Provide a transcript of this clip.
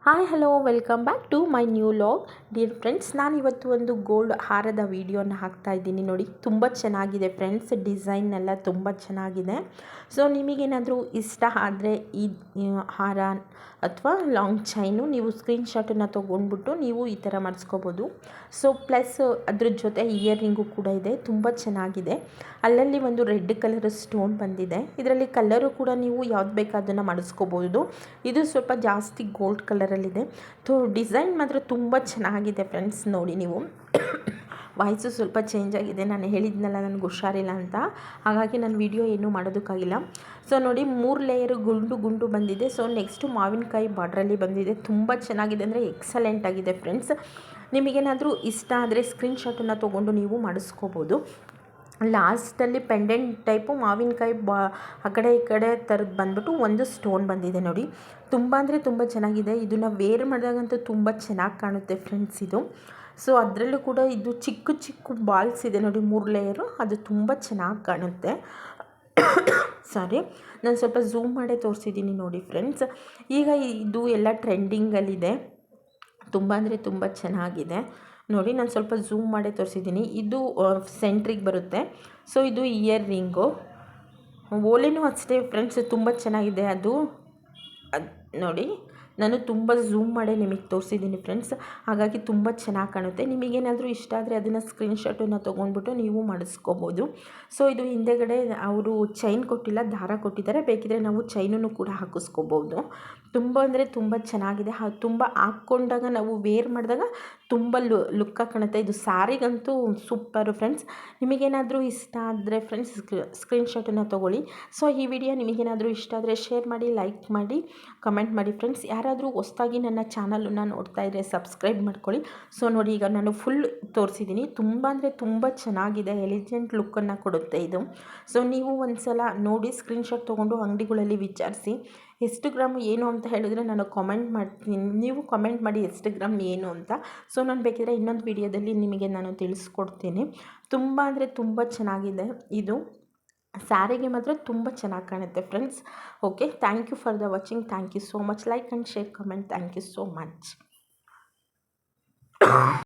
Hi hello welcome back to my new vlog. Dear friends, ನಾನು ಇವತ್ತು ಒಂದು gold ಹಾರದ ವಿಡಿಯೋನ ಹಾಕ್ತಾ ಇದ್ದೀನಿ. ನೋಡಿ, ತುಂಬ ಚೆನ್ನಾಗಿದೆ ಫ್ರೆಂಡ್ಸ್. ಡಿಸೈನ್ ಎಲ್ಲ ತುಂಬ ಚೆನ್ನಾಗಿದೆ. ಸೊ ನಿಮಗೇನಾದರೂ ಇಷ್ಟ ಆದರೆ ಈ ಹಾರ ಅಥವಾ ಲಾಂಗ್ ಚೈನು ನೀವು ಸ್ಕ್ರೀನ್ಶಾಟನ್ನು ತೊಗೊಂಡ್ಬಿಟ್ಟು ನೀವು ಈ ಥರ ಮಾಡಿಸ್ಕೋಬೋದು. ಸೊ ಪ್ಲಸ್ ಅದ್ರ ಜೊತೆ ಇಯರ್ ರಿಂಗು ಕೂಡ ಇದೆ, ತುಂಬ ಚೆನ್ನಾಗಿದೆ. ಅಲ್ಲಲ್ಲಿ ಒಂದು ರೆಡ್ ಕಲರ್ ಸ್ಟೋನ್ ಬಂದಿದೆ. ಇದರಲ್ಲಿ ಕಲರು ಕೂಡ ನೀವು ಯಾವ್ದು ಬೇಕು ಅದನ್ನು ಮಾಡಿಸ್ಕೋಬೋದು. ಇದು ಸ್ವಲ್ಪ ಜಾಸ್ತಿ ಗೋಲ್ಡ್ ಕಲರಲ್ಲಿದೆ. ಡಿಸೈನ್ ಮಾತ್ರ ತುಂಬ ಚೆನ್ನಾಗಿದೆ ಫ್ರೆಂಡ್ಸ್. ನೋಡಿ ನೀವು ವಾಯ್ಸು ಸ್ವಲ್ಪ ಚೇಂಜ್ ಆಗಿದೆ. ನಾನು ಹೇಳಿದ್ನಲ್ಲ ನನಗೆ ಹುಷಾರಿಲ್ಲ ಅಂತ, ಹಾಗಾಗಿ ನಾನು ವಿಡಿಯೋ ಏನೂ ಮಾಡೋದಕ್ಕಾಗಿಲ್ಲ. ಸೊ ನೋಡಿ, 3 ಲೇಯರು ಗುಂಡು ಬಂದಿದೆ. ಸೊ ನೆಕ್ಸ್ಟು ಮಾವಿನಕಾಯಿ ಬಾರ್ಡ್ರಲ್ಲಿ ಬಂದಿದೆ. ತುಂಬ ಚೆನ್ನಾಗಿದೆ, ಅಂದರೆ ಎಕ್ಸಲೆಂಟ್ ಆಗಿದೆ ಫ್ರೆಂಡ್ಸ್. ನಿಮಗೇನಾದರೂ ಇಷ್ಟ ಆದರೆ ಸ್ಕ್ರೀನ್ಶಾಟನ್ನು ತೊಗೊಂಡು ನೀವು ಮಾಡಿಸ್ಕೋಬೋದು. ಲಾಸ್ಟಲ್ಲಿ ಪೆಂಡೆಂಟ್ ಟೈಪು ಮಾವಿನಕಾಯಿ ಆ ಕಡೆ ಈ ಕಡೆ ಥರದ್ದು ಬಂದ್ಬಿಟ್ಟು ಒಂದು ಸ್ಟೋನ್ ಬಂದಿದೆ. ನೋಡಿ, ತುಂಬ ಅಂದರೆ ತುಂಬ ಚೆನ್ನಾಗಿದೆ. ಇದನ್ನು ವೇರ್ ಮಾಡಿದಾಗಂತೂ ತುಂಬ ಚೆನ್ನಾಗಿ ಕಾಣುತ್ತೆ ಫ್ರೆಂಡ್ಸ್ ಇದು. ಸೊ ಅದರಲ್ಲೂ ಕೂಡ ಇದು ಚಿಕ್ಕ ಬಾಲ್ಸ್ ಇದೆ ನೋಡಿ, 3 ಲೇಯರು. ಅದು ತುಂಬ ಚೆನ್ನಾಗಿ ಕಾಣುತ್ತೆ. ಸಾರಿ, ನಾನು ಸ್ವಲ್ಪ ಝೂಮ್ ಮಾಡೇ ತೋರಿಸಿದ್ದೀನಿ ನೋಡಿ ಫ್ರೆಂಡ್ಸ್. ಈಗ ಇದು ಎಲ್ಲ ಟ್ರೆಂಡಿಂಗಲ್ಲಿದೆ, ತುಂಬ ಅಂದರೆ ತುಂಬ ಚೆನ್ನಾಗಿದೆ. ನೋಡಿ, ನಾನು ಸ್ವಲ್ಪ ಝೂಮ್ ಮಾಡೇ ತೋರಿಸಿದ್ದೀನಿ. ಇದು ಸೆಂಟ್ರಿಗೆ ಬರುತ್ತೆ. ಸೊ ಇದು ಇಯರ್ ರಿಂಗು, ಓಲೆನೂ ಅಷ್ಟೇ ಫ್ರೆಂಡ್ಸ್, ತುಂಬ ಚೆನ್ನಾಗಿದೆ. ಅದು ನೋಡಿ, ನಾನು ತುಂಬ ಝೂಮ್ ಮಾಡೇ ನಿಮಗೆ ತೋರಿಸಿದ್ದೀನಿ ಫ್ರೆಂಡ್ಸ್, ಹಾಗಾಗಿ ತುಂಬ ಚೆನ್ನಾಗಿ ಕಾಣುತ್ತೆ. ನಿಮಗೇನಾದರೂ ಇಷ್ಟ ಆದರೆ ಅದನ್ನು ಸ್ಕ್ರೀನ್ಶಾಟನ್ನು ತೊಗೊಂಡ್ಬಿಟ್ಟು ನೀವು ಮಾಡಿಸ್ಕೋಬೋದು. ಸೊ ಇದು ಹಿಂದೆಗಡೆ ಅವರು ಚೈನ್ ಕೊಟ್ಟಿಲ್ಲ, ದಾರ ಕೊಟ್ಟಿದ್ದಾರೆ. ಬೇಕಿದ್ರೆ ನಾವು ಚೈನನ್ನು ಕೂಡ ಹಾಕಿಸ್ಕೋಬೋದು. ತುಂಬ ಅಂದರೆ ತುಂಬ ಚೆನ್ನಾಗಿದೆ. ತುಂಬ ಹಾಕ್ಕೊಂಡಾಗ ನಾವು ವೇರ್ ಮಾಡಿದಾಗ ತುಂಬ ಲುಕ್ಕಾಗಿ ಕಾಣುತ್ತೆ. ಇದು ಸ್ಯಾರಿಗಂತೂ ಸೂಪರು ಫ್ರೆಂಡ್ಸ್. ನಿಮಗೇನಾದರೂ ಇಷ್ಟ ಆದರೆ ಫ್ರೆಂಡ್ಸ್ ಸ್ಕ್ರೀನ್ಶಾಟನ್ನು ತೊಗೊಳ್ಳಿ. ಸೊ ಈ ವಿಡಿಯೋ ನಿಮಗೇನಾದರೂ ಇಷ್ಟ ಆದರೆ ಶೇರ್ ಮಾಡಿ, ಲೈಕ್ ಮಾಡಿ, ಕಮೆಂಟ್ ಮಾಡಿ ಫ್ರೆಂಡ್ಸ್. ಯಾರಾದರೂ ಹೊಸದಾಗಿ ನನ್ನ ಚಾನಲನ್ನು ನೋಡ್ತಾ ಇದ್ದರೆ ಸಬ್ಸ್ಕ್ರೈಬ್ ಮಾಡ್ಕೊಳ್ಳಿ. ಸೊ ನೋಡಿ, ಈಗ ನಾನು ಫುಲ್ ತೋರಿಸಿದ್ದೀನಿ. ತುಂಬ ಅಂದರೆ ತುಂಬ ಚೆನ್ನಾಗಿದೆ, ಎಲಿಜೆಂಟ್ ಲುಕ್ಕನ್ನು ಕೊಡುತ್ತೆ ಇದು. ಸೊ ನೀವು ಒಂದು ಸಲ ನೋಡಿ, ಸ್ಕ್ರೀನ್ಶಾಟ್ ತೊಗೊಂಡು ಅಂಗಡಿಗಳಲ್ಲಿ ವಿಚಾರಿಸಿ ಎಷ್ಟು ಗ್ರಾಮ್ ಏನು ಅಂತ ಹೇಳಿದ್ರೆ ನಾನು ಕಾಮೆಂಟ್ ಮಾಡ್ತೀನಿ. ನೀವು ಕಾಮೆಂಟ್ ಮಾಡಿ ಎಷ್ಟು ಗ್ರಾಮ್ ಏನು ಅಂತ. ಸೊ ನಾನು ಬೇಕಿದ್ರೆ ಇನ್ನೊಂದು ವಿಡಿಯೋದಲ್ಲಿ ನಿಮಗೆ ನಾನು ತಿಳಿಸ್ಕೊಡ್ತೀನಿ. ತುಂಬ ಅಂದರೆ ತುಂಬ ಚೆನ್ನಾಗಿದೆ ಇದು. ಸ್ಯಾರಿಗೆ ಮಾತ್ರ ತುಂಬ ಚೆನ್ನಾಗಿ ಕಾಣುತ್ತೆ friends. Okay, thank you for the watching. Thank you so much. Like and share, comment. Thank you so much.